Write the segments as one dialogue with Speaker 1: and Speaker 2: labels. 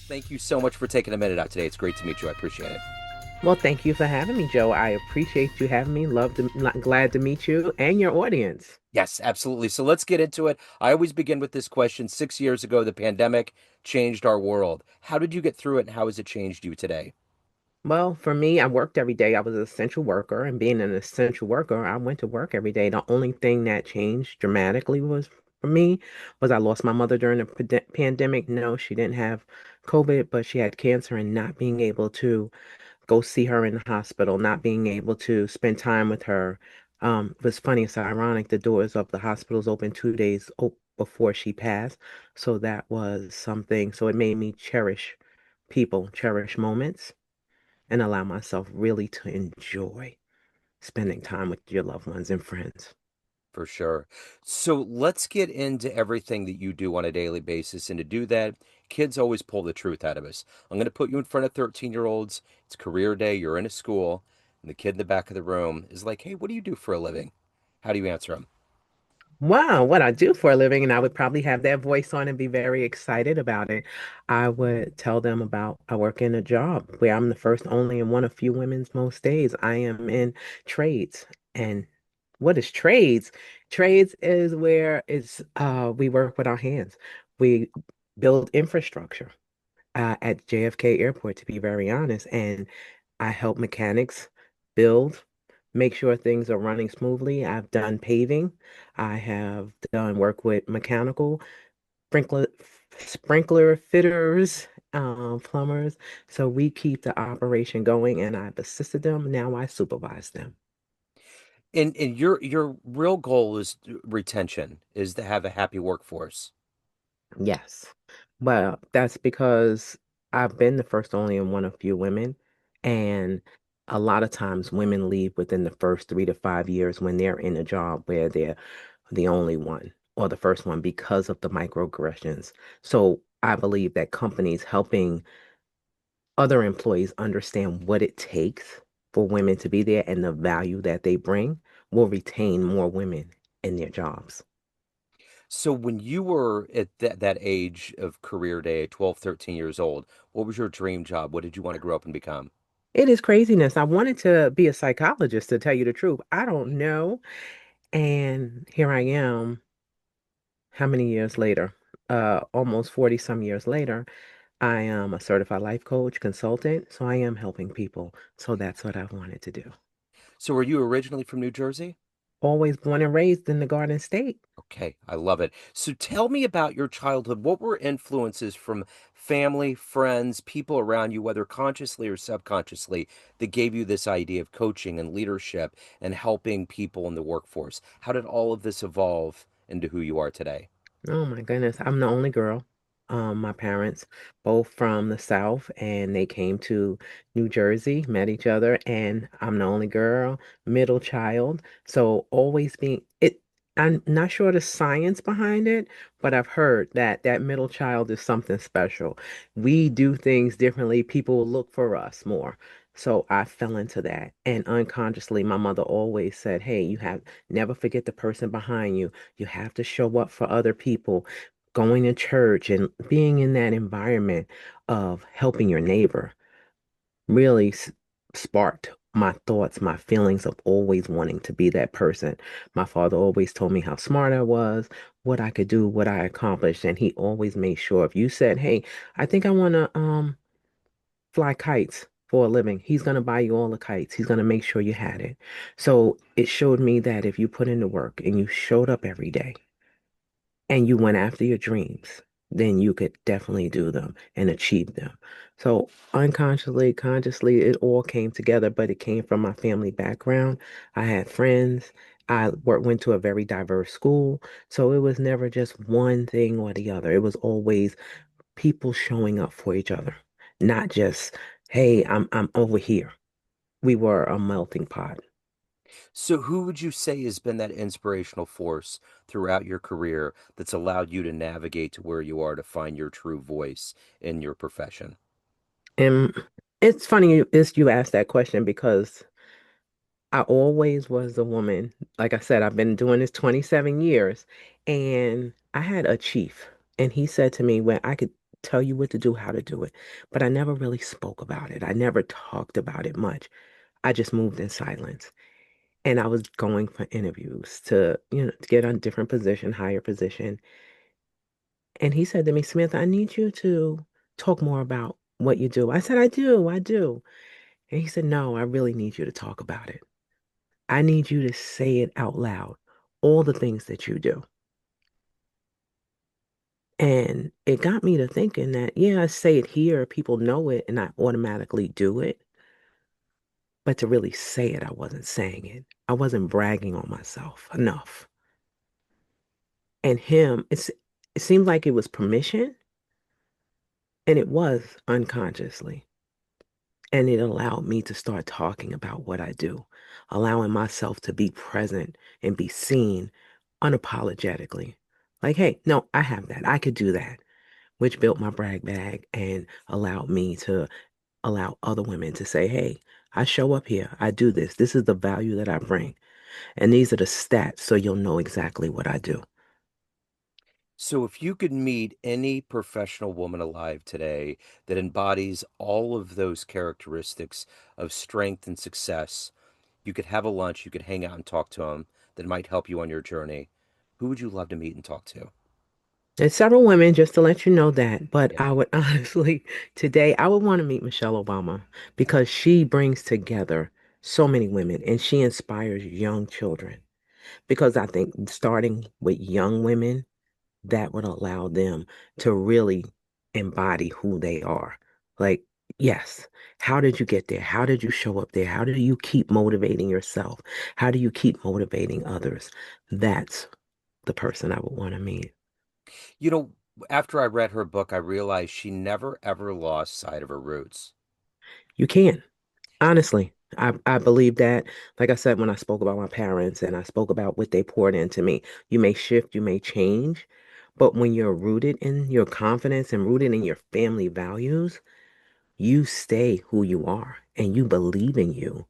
Speaker 1: Thank you so much for taking a minute out today. It's great to meet you. I appreciate it.
Speaker 2: Well, thank you for having me, Joe. I appreciate you having me. Glad to meet you and your audience.
Speaker 1: Yes, absolutely. So let's get into it. I always begin with this question. 6 years ago, the pandemic changed our world. How did you get through it, and how has it changed you today?
Speaker 2: Well, for me, I worked every day. I was an essential worker, and being an essential worker, I went to work every day. The only thing that changed dramatically was for me was I lost my mother during the pandemic. No, she didn't have COVID, but she had cancer, and not being able to go see her in the hospital, not being able to spend time with her. It was funny, it's ironic. The doors of the hospitals opened 2 days before she passed. So that was something. So it made me cherish people, cherish moments, and allow myself really to enjoy spending time with your loved ones and friends.
Speaker 1: For sure. So let's get into everything that you do on a daily basis. And to do that, kids always pull the truth out of us. I'm going to put you in front of 13-year-olds. It's career day. You're in a school. And the kid in the back of the room is like, hey, what do you do for a living? How do you answer them?
Speaker 2: Wow, what I do for a living, and I would probably have that voice on and be very excited about it. I would tell them about I work in a job where I'm the first, only, and one of few women's most days. I am in trades. And what is trades? Trades is where we work with our hands. We build infrastructure at JFK Airport, to be very honest. And I help mechanics build, make sure things are running smoothly. I've done paving. I have done work with mechanical, sprinkler, sprinkler fitters, plumbers. So we keep the operation going, and I've assisted them. Now I supervise them.
Speaker 1: And your real goal is retention, is to have a happy workforce.
Speaker 2: Yes. Well, that's because I've been the first, only, and one of few women. And a lot of times women leave within the first 3 to 5 years when they're in a job where they're the only one or the first one because of the microaggressions. So I believe that companies helping other employees understand what it takes for women to be there and the value that they bring will retain more women in their jobs.
Speaker 1: So when you were at that age of career day, 12, 13 years old, what was your dream job? What did you want to grow up and become?
Speaker 2: It is craziness. I wanted to be a psychologist, to tell you the truth. I don't know. And here I am, how many years later? Almost 40 some years later. I am a certified life coach, consultant. So I am helping people. So that's what I wanted to do.
Speaker 1: So were you originally from New Jersey?
Speaker 2: Always born and raised in the Garden State.
Speaker 1: Okay, I love it. So tell me about your childhood. What were influences from family, friends, people around you, whether consciously or subconsciously, that gave you this idea of coaching and leadership and helping people in the workforce? How did all of this evolve into who you are today?
Speaker 2: Oh my goodness, I'm the only girl. My parents both from the South, and they came to New Jersey, met each other, and I'm the only girl, middle child. So always being it, I'm not sure the science behind it, but I've heard that that middle child is something special. We do things differently. People will look for us more. So I fell into that. And unconsciously, my mother always said, hey, you have never forget the person behind you. You have to show up for other people. Going to church and being in that environment of helping your neighbor really sparked my thoughts, my feelings of always wanting to be that person. My father always told me how smart I was, what I could do, what I accomplished, and he always made sure if you said, "Hey, I think I want to fly kites for a living," he's going to buy you all the kites. He's going to make sure you had it. So it showed me that if you put in the work and you showed up every day, and you went after your dreams, then you could definitely do them and achieve them. So unconsciously, consciously, it all came together, but it came from my family background. I had friends. Went to a very diverse school. So it was never just one thing or the other. It was always people showing up for each other, not just, hey, I'm over here. We were a melting pot.
Speaker 1: So, who would you say has been that inspirational force throughout your career that's allowed you to navigate to where you are to find your true voice in your profession?
Speaker 2: And it's funny you asked that question because I always was a woman. Like I said, I've been doing this 27 years, and I had a chief, and he said to me when I could tell you what to do, how to do it. But I never really spoke about it. I never talked about it much. I just moved in silence. And I was going for interviews to, to get a different position, higher position. And he said to me, Samantha, I need you to talk more about what you do. I said, I do. And he said, no, I really need you to talk about it. I need you to say it out loud, all the things that you do. And it got me to thinking that, yeah, I say it here, people know it, and I automatically do it. But to really say it, I wasn't saying it. I wasn't bragging on myself enough. And it seemed like it was permission, and it was unconsciously. And it allowed me to start talking about what I do, allowing myself to be present and be seen unapologetically. Like, hey, no, I have that. I could do that, which built my brag bag and allowed me to allow other women to say, hey, I show up here. I do this. This is the value that I bring. And these are the stats, so you'll know exactly what I do.
Speaker 1: So, if you could meet any professional woman alive today that embodies all of those characteristics of strength and success, you could have a lunch, you could hang out and talk to them that might help you on your journey. Who would you love to meet and talk to?
Speaker 2: There's several women, just to let you know that, but
Speaker 1: Yeah.
Speaker 2: I would honestly, today, I would want to meet Michelle Obama because she brings together so many women and she inspires young children. Because I think starting with young women, that would allow them to really embody who they are. Like, yes, how did you get there? How did you show up there? How do you keep motivating yourself? How do you keep motivating others? That's the person I would want to meet.
Speaker 1: You know, after I read her book, I realized she never ever lost sight of her roots.
Speaker 2: You can. Honestly, I believe that. Like I said, when I spoke about my parents and I spoke about what they poured into me, you may shift, you may change, but when you're rooted in your confidence and rooted in your family values, you stay who you are and you believe in you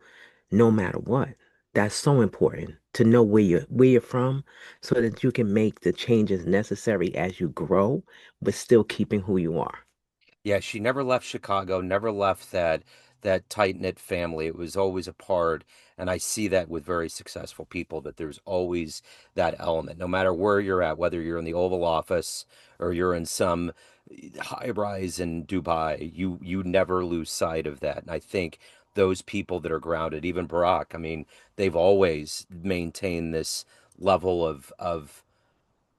Speaker 2: no matter what. That's so important to know where you're from so that you can make the changes necessary as you grow, but still keeping who you are.
Speaker 1: Yeah, she never left Chicago, never left that tight-knit family. It was always a part, and I see that with very successful people that there's always that element. No matter where you're at, whether you're in the Oval Office or you're in some high rise in Dubai, you never lose sight of that. And I think those people that are grounded, even Barack, I mean, they've always maintained this level of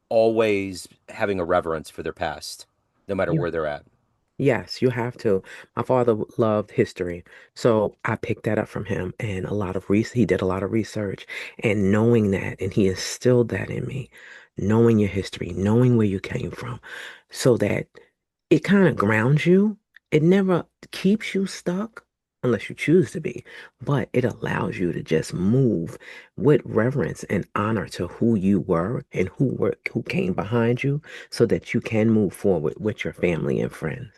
Speaker 1: always having a reverence for their past, no matter
Speaker 2: You
Speaker 1: where they're at.
Speaker 2: Yes, you have to. My father loved history, so I picked that up from him and a lot of he did a lot of research and knowing that and he instilled that in me, knowing your history, knowing where you came from, so that it kind of grounds you. It never keeps you stuck unless you choose to be, but it allows you to just move with reverence and honor to who you were and who came behind you so that you can move forward with your family and friends.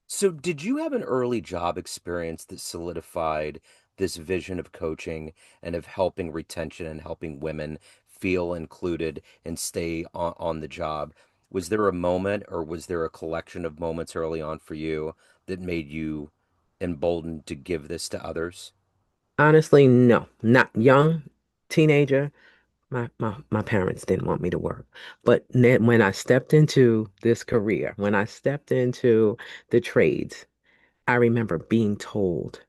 Speaker 1: So, did you have an early job experience that solidified this vision of coaching and of helping retention and helping women feel included and stay on the job? Was there a moment or was there a collection of moments early on for you that made you emboldened to give this to others?
Speaker 2: Honestly, no, not young teenager. My parents didn't want me to work. But then when I stepped into this career, when I stepped into the trades, I remember being told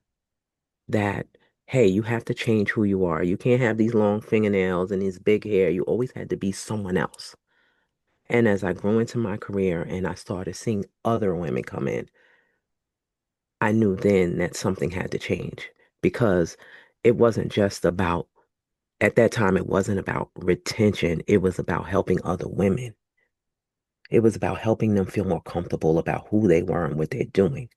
Speaker 2: that, hey, you have to change who you are. You can't have these long fingernails and these big hair. You always had to be someone else. And as I grew into my career and I started seeing other women come in, I knew then that something had to change because it wasn't just about at that time, it wasn't about retention. It was about helping other women. It was about helping them feel more comfortable about who they were and what they're doing.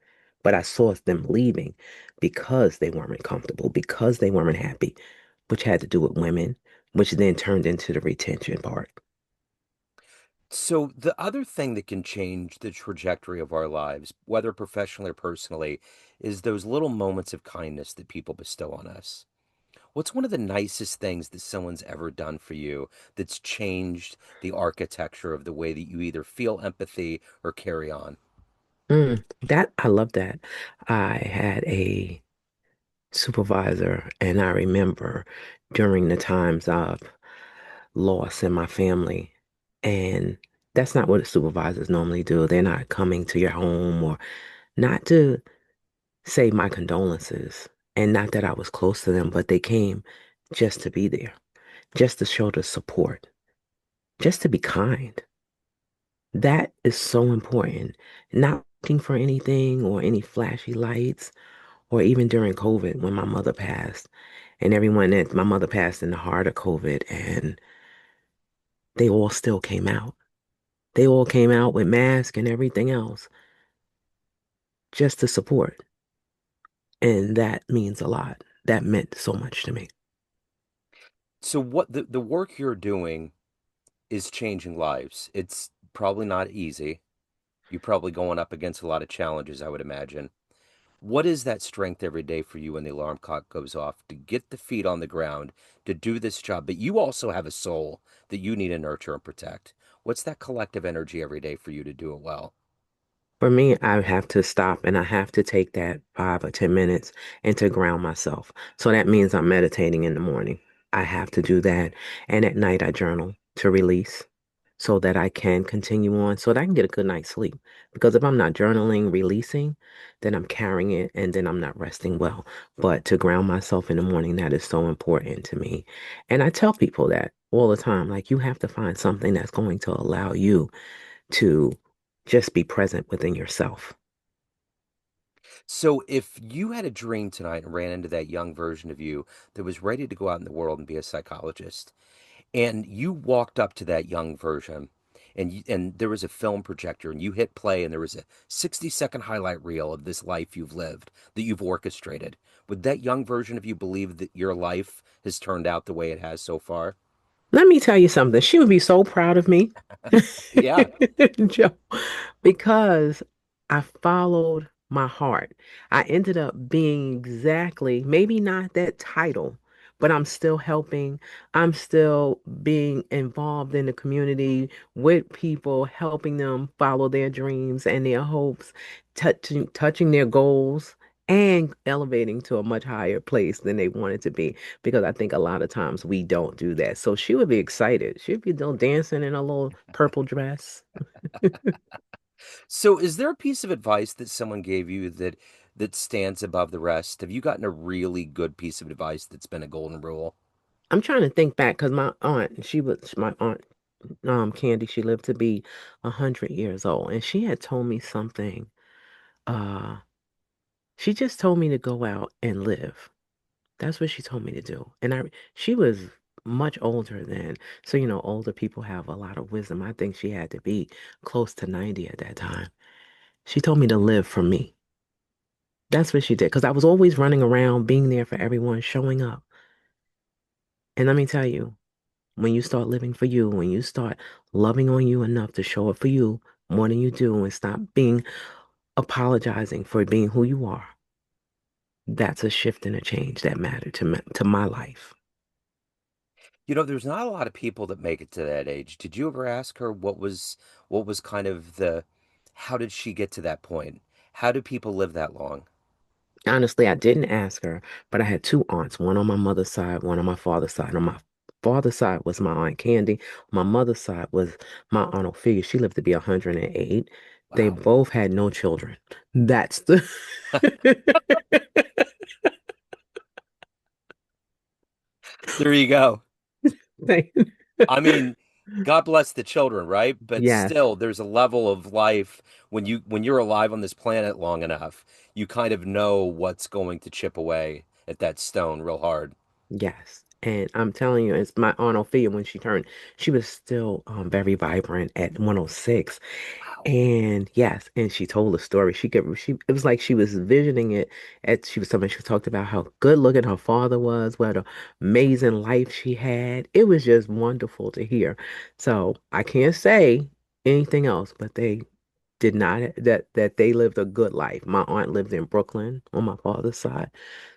Speaker 2: But I saw them leaving because they weren't comfortable, because they weren't happy, which had to do with women, which then turned into the retention part.
Speaker 1: So, the other thing that can change the trajectory of our lives, whether professionally or personally, is those little moments of kindness that people bestow on us. What's one of the nicest things that someone's ever done for you that's changed the architecture of the way that you either feel empathy or carry on?
Speaker 2: That I love that. I had a supervisor, and I remember during the times of loss in my family, and that's not what supervisors normally do. They're not coming to your home or not to say my condolences, and not that I was close to them, but they came just to be there, just to show the support, just to be kind. That is so important. Not looking for anything or any flashy lights, or even during COVID when my mother passed, and everyone that my mother passed in the heart of COVID, and they all still came out. They all came out with masks and everything else just to support. And that means a lot. That meant so much to me.
Speaker 1: So what the work you're doing is changing lives. It's probably not easy. You're probably going up against a lot of challenges, I would imagine. What is that strength every day for you when the alarm clock goes off to get the feet on the ground to do this job? But you also have a soul that you need to nurture and protect. What's that collective energy every day for you to do it well?
Speaker 2: For me, I have to stop and I have to take that 5 or 10 minutes and to ground myself. So that means I'm meditating in the morning. I have to do that. And at night, I journal to release so that I can continue on, so that I can get a good night's sleep. Because if I'm not journaling, releasing, then I'm carrying it and then I'm not resting well. But to ground myself in the morning, that is so important to me. And I tell people that all the time, like you have to find something that's going to allow you to just be present within yourself.
Speaker 1: So, if you had a dream tonight and ran into that young version of you that was ready to go out in the world and be a psychologist, and you walked up to that young version and there was a film projector and you hit play and there was a 60-second highlight reel of this life you've lived that you've orchestrated, would that young version of you believe that your life has turned out the way it has so far?
Speaker 2: Let me tell you something. She would be so proud of me,
Speaker 1: Yeah.
Speaker 2: Joe, because I followed my heart. I ended up being exactly, maybe not that title, but I'm still helping. I'm still being involved in the community with people, helping them follow their dreams and their hopes, touching their goals. And elevating to a much higher place than they wanted to be, because I think a lot of times we don't do that. So she would be excited. She'd be still dancing in a little purple dress.
Speaker 1: So is there a piece of advice that someone gave you that stands above the rest? Have you gotten a really good piece of advice that's been a golden rule?
Speaker 2: I'm trying to think back because my aunt, Candy, she lived to be 100 years old, and she had told me something. Uh, she just told me to go out and live. That's what she told me to do. And she was much older then. So, older people have a lot of wisdom. I think she had to be close to 90 at that time. She told me to live for me. That's what she did. Because I was always running around, being there for everyone, showing up. And let me tell you, when you start living for you, when you start loving on you enough to show up for you more than you do and stop being apologizing for being who you are, that's a shift and a change that mattered to my life.
Speaker 1: You know, there's not a lot of people that make it to that age. Did you ever ask her what was kind of the how did she get to that point? How do people live that long?
Speaker 2: Honestly, I didn't ask her, but I had two aunts, one on my mother's side, one on my father's side. On my father's side was my aunt Candy. My mother's side was my aunt Ophelia. She lived to be 108. They
Speaker 1: Wow.
Speaker 2: both had no children. That's the
Speaker 1: There you go.
Speaker 2: thing.
Speaker 1: I mean, God bless the children, right? But
Speaker 2: Yes,
Speaker 1: still, there's a level of life when you're alive on this planet long enough, you kind of know what's going to chip away at that stone real hard.
Speaker 2: yes. And I'm telling you, it's my aunt Ophelia when she was still very vibrant at 106.
Speaker 1: Wow.
Speaker 2: And yes, and she told a story. It was like she was visioning it she talked about how good looking her father was, what an amazing life she had. It was just wonderful to hear. So I can't say anything else, but they did not that they lived a good life. My aunt lived in Brooklyn on my father's side.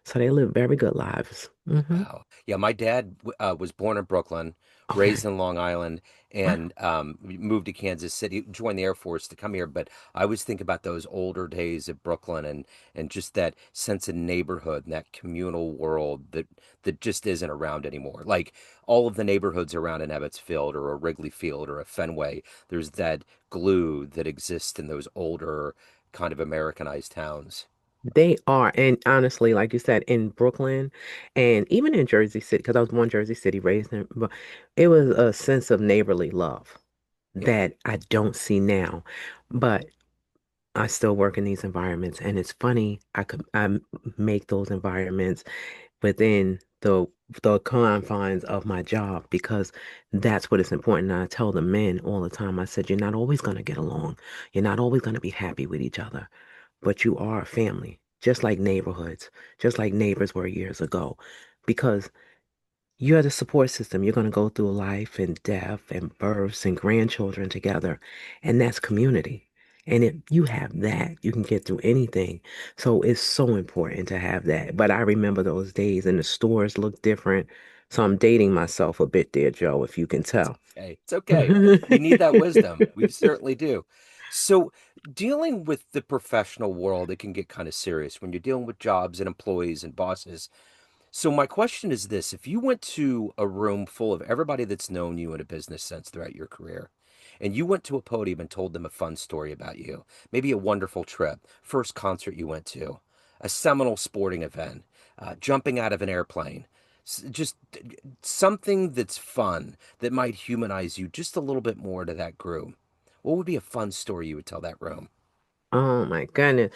Speaker 2: So they live very good lives.
Speaker 1: Wow. Yeah, my dad was born in Brooklyn,
Speaker 2: Okay.
Speaker 1: raised in Long Island,
Speaker 2: Wow.
Speaker 1: and moved to Kansas City, joined the Air Force to come here. But I always think about those older days of Brooklyn and just that sense of neighborhood and that communal world that just isn't around anymore. Like all of the neighborhoods around an Ebbets Field or a Wrigley Field or a Fenway, there's that glue that exists in those older kind of Americanized towns.
Speaker 2: They are. And honestly, like you said, in Brooklyn and even in Jersey City, because I was born in Jersey City, raised in, but it was a sense of neighborly love
Speaker 1: Yeah.
Speaker 2: that I don't see now. But I still work in these environments, and it's funny. Make those environments within the confines of my job because that's what is important. And I tell the men all the time. I said, you're not always going to get along. You're not always going to be happy with each other, but you are a family, just like neighborhoods, just like neighbors were years ago, because you're the support system. You're going to go through life and death and births and grandchildren together. And that's community. And if you have that, you can get through anything. So it's so important to have that. But I remember those days and the stores look different. So I'm dating myself a bit there, Joe, if you can
Speaker 1: It's
Speaker 2: tell.
Speaker 1: okay. It's okay. We need that wisdom. We certainly do. So, dealing with the professional world, it can get kind of serious when you're dealing with jobs and employees and bosses. So, my question is this: if you went to a room full of everybody that's known you in a business sense throughout your career, and you went to a podium and told them a fun story about you, maybe a wonderful trip, first concert you went to, a seminal sporting event, jumping out of an airplane, just something that's fun that might humanize you just a little bit more to that group. What would be a fun story you would tell that room?
Speaker 2: Oh my goodness.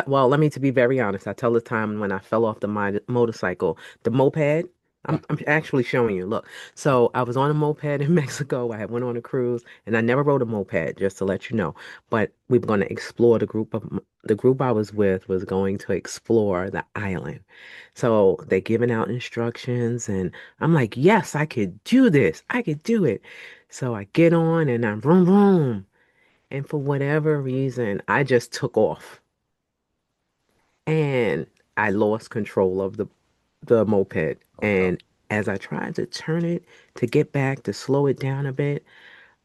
Speaker 2: Well, let me to be very honest. I tell the time when I fell off the motorcycle, the moped.
Speaker 1: Yeah,
Speaker 2: I'm actually showing you. Look. So I was on a moped in Mexico. I had went on a cruise and I never rode a moped, just to let you know. But we were going to explore the group I was with was going to explore the island. So they giving out instructions and I'm like, yes, I could do this. I could do it. So I get on and I'm vroom vroom. And for whatever reason, I just took off and I lost control of the moped.
Speaker 1: oh no.
Speaker 2: And as I tried to turn it to get back to slow it down a bit,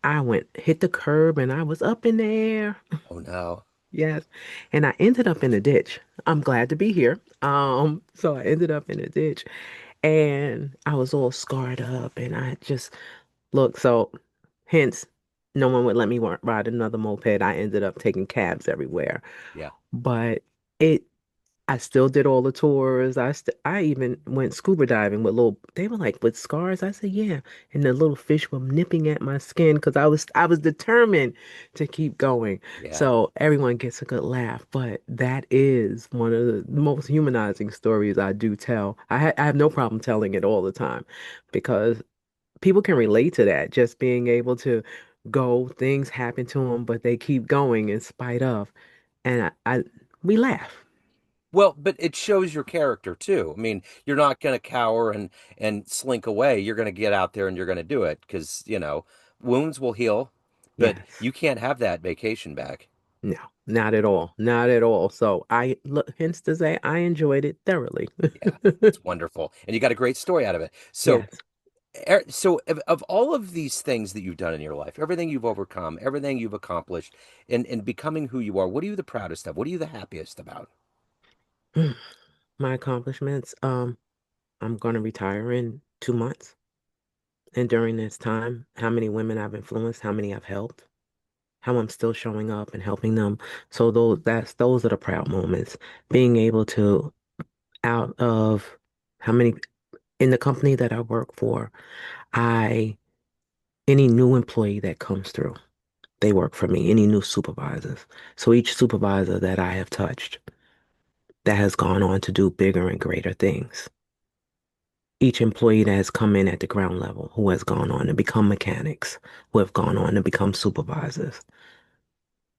Speaker 2: I went hit the curb and I was up in the air.
Speaker 1: Oh no.
Speaker 2: Yes. And I ended up in a ditch. I'm glad to be here. So I ended up in a ditch and I was all scarred up and I just look, so hence no one would let me ride another moped. I ended up taking cabs everywhere.
Speaker 1: Yeah.
Speaker 2: But it I still did all the tours. I even went scuba diving with they were like with scars. I said, yeah. And the little fish were nipping at my skin because I was determined to keep going.
Speaker 1: Yeah.
Speaker 2: So everyone gets a good laugh, but that is one of the most humanizing stories I do tell. I have no problem telling it all the time because people can relate to that. Just being able to go, things happen to them, but they keep going in spite of. And we laugh.
Speaker 1: Well, but it shows your character too. I mean, you're not going to cower and slink away. You're going to get out there and you're going to do it because, wounds will heal, but
Speaker 2: Yes.
Speaker 1: you can't have that vacation back.
Speaker 2: No, not at all. Not at all. So I look, hence to say I enjoyed it thoroughly.
Speaker 1: Yeah. It's wonderful. And you got a great story out of it. So,
Speaker 2: Yes.
Speaker 1: of all of these things that you've done in your life, everything you've overcome, everything you've accomplished in becoming who you are, what are you the proudest of? What are you the happiest about?
Speaker 2: My accomplishments, I'm going to retire in 2 months. And during this time, how many women I've influenced, how many I've helped, how I'm still showing up and helping them. So those are the proud moments. Being able to out of how many in the company that I work for, I any new employee that comes through, they work for me, any new supervisors. So each supervisor that I have touched that has gone on to do bigger and greater things. Each employee that has come in at the ground level, who has gone on to become mechanics, who have gone on to become supervisors.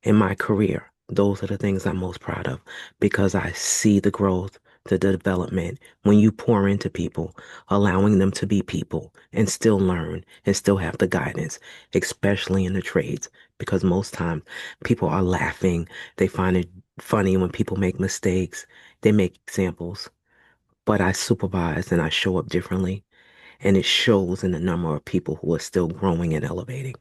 Speaker 2: In my career, those are the things I'm most proud of because I see the growth, the development when you pour into people, allowing them to be people and still learn and still have the guidance, especially in the trades. Because most times people are laughing, they find it funny when people make mistakes, they make examples. but I supervise and I show up differently. And it shows in the number of people who are still growing and elevating.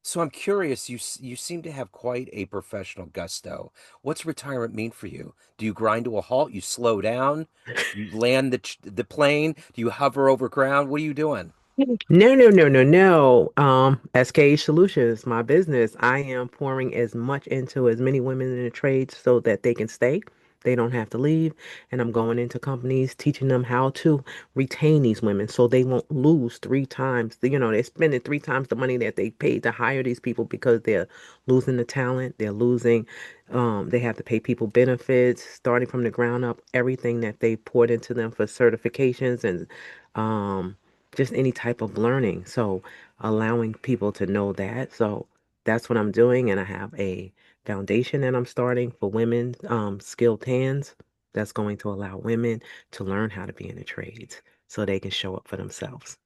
Speaker 1: So I'm curious, you seem to have quite a professional gusto. What's retirement mean for you? Do you grind to a halt? You slow down? You land the plane? Do you hover over ground? What are you doing?
Speaker 2: No, no, no, no, no. SKH Solutions, my business. I am pouring as much into as many women in the trade so that they can stay. They don't have to leave. And I'm going into companies teaching them how to retain these women so they won't lose three times. They're spending three times the money that they paid to hire these people because they're losing the talent. They're losing, they have to pay people benefits, starting from the ground up, everything that they poured into them for certifications and um just any type of learning. So allowing people to know that. So that's what I'm doing. And I have a foundation that I'm starting for women, skilled hands, that's going to allow women to learn how to be in the trades so they can show up for themselves.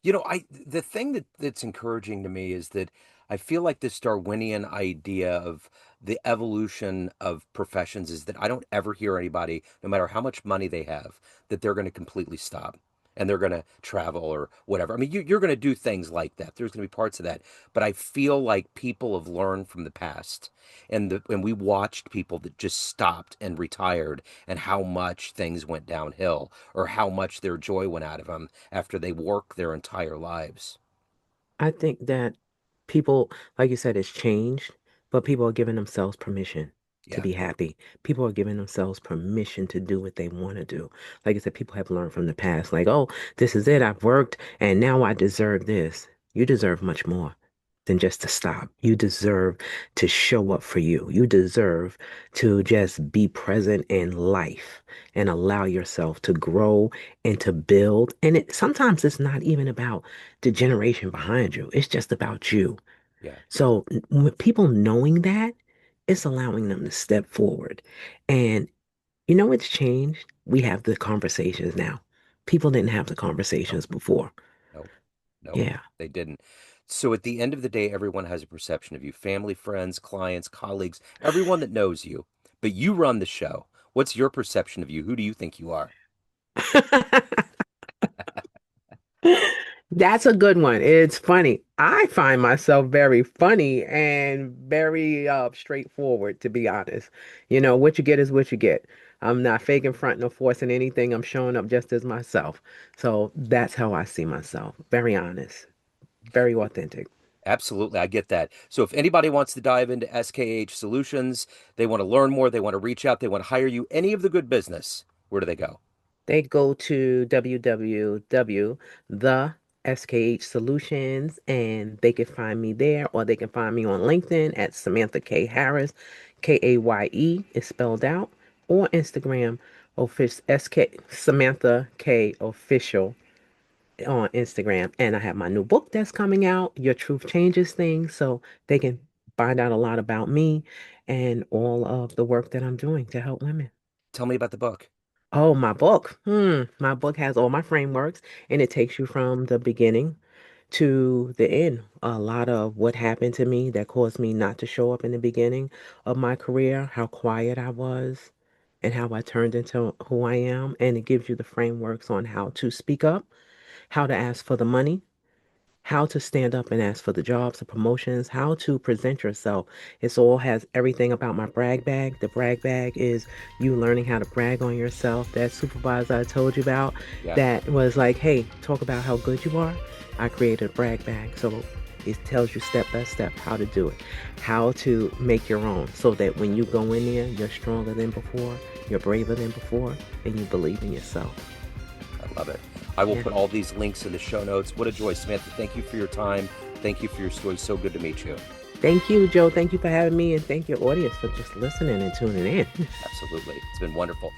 Speaker 1: I the thing that's encouraging to me is that I feel like this Darwinian idea of the evolution of professions is that I don't ever hear anybody, no matter how much money they have, that they're going to completely stop and they're going to travel or whatever. I mean, you're going to do things like that. There's going to be parts of that, but I feel like people have learned from the past, and we watched people that just stopped and retired, and how much things went downhill or how much their joy went out of them after they work their entire lives.
Speaker 2: I think that people, like you said, it's changed, but people are giving themselves permission to
Speaker 1: Yeah.
Speaker 2: be happy. People are giving themselves permission to do what they want to do. Like I said, people have learned from the past, like, oh, this is it. I've worked and now I deserve this. You deserve much more than just to stop. You deserve to show up for you. You deserve to just be present in life and allow yourself to grow and to build. And sometimes it's not even about the generation behind you. It's just about you.
Speaker 1: Yeah.
Speaker 2: So with people knowing that, it's allowing them to step forward. And it's changed. We have the conversations now. People didn't have the
Speaker 1: Nope.
Speaker 2: conversations before.
Speaker 1: Nope. Nope.
Speaker 2: Yeah.
Speaker 1: They didn't. So at the end of the day, everyone has a perception of you: family, friends, clients, colleagues, everyone that knows you. But you run the show. What's your perception of you? Who do you think you are?
Speaker 2: That's a good one. It's funny. I find myself very funny and very straightforward, to be honest. What you get is what you get. I'm not faking, fronting, or forcing anything. I'm showing up just as myself. So that's how I see myself. Very honest, very authentic.
Speaker 1: Absolutely. I get that. So if anybody wants to dive into SKH Solutions, they want to learn more, they want to reach out, they want to hire you, any of the good business, where do they go?
Speaker 2: They go to www the SKH Solutions and they can find me there or they can find me on LinkedIn at Samantha Kaye Harris. Kaye is spelled out, or Instagram official SK Samantha K official on Instagram. And I have my new book that's coming out, Your Truth Changes Things, so they can find out a lot about me and all of the work that I'm doing to help women.
Speaker 1: Tell me about the book.
Speaker 2: Oh, my book. My book has all my frameworks and it takes you from the beginning to the end. A lot of what happened to me that caused me not to show up in the beginning of my career, how quiet I was, and how I turned into who I am. And it gives you the frameworks on how to speak up, how to ask for the money, how to stand up and ask for the jobs, the promotions, how to present yourself. It all has everything about my brag bag. The brag bag is you learning how to brag on yourself. That supervisor I told you about
Speaker 1: Yeah.
Speaker 2: that was like, hey, talk about how good you are. I created a brag bag. So it tells you step by step how to do it, how to make your own so that when you go in there, you're stronger than before, you're braver than before, and you believe in yourself.
Speaker 1: I love it. I will
Speaker 2: Yeah.
Speaker 1: put all these links in the show notes. What a joy, Samantha. Thank you for your time. Thank you for your story. So good to meet you.
Speaker 2: Thank you, Joe. Thank you for having me, and thank your audience for just listening and tuning in.
Speaker 1: Absolutely. It's been wonderful.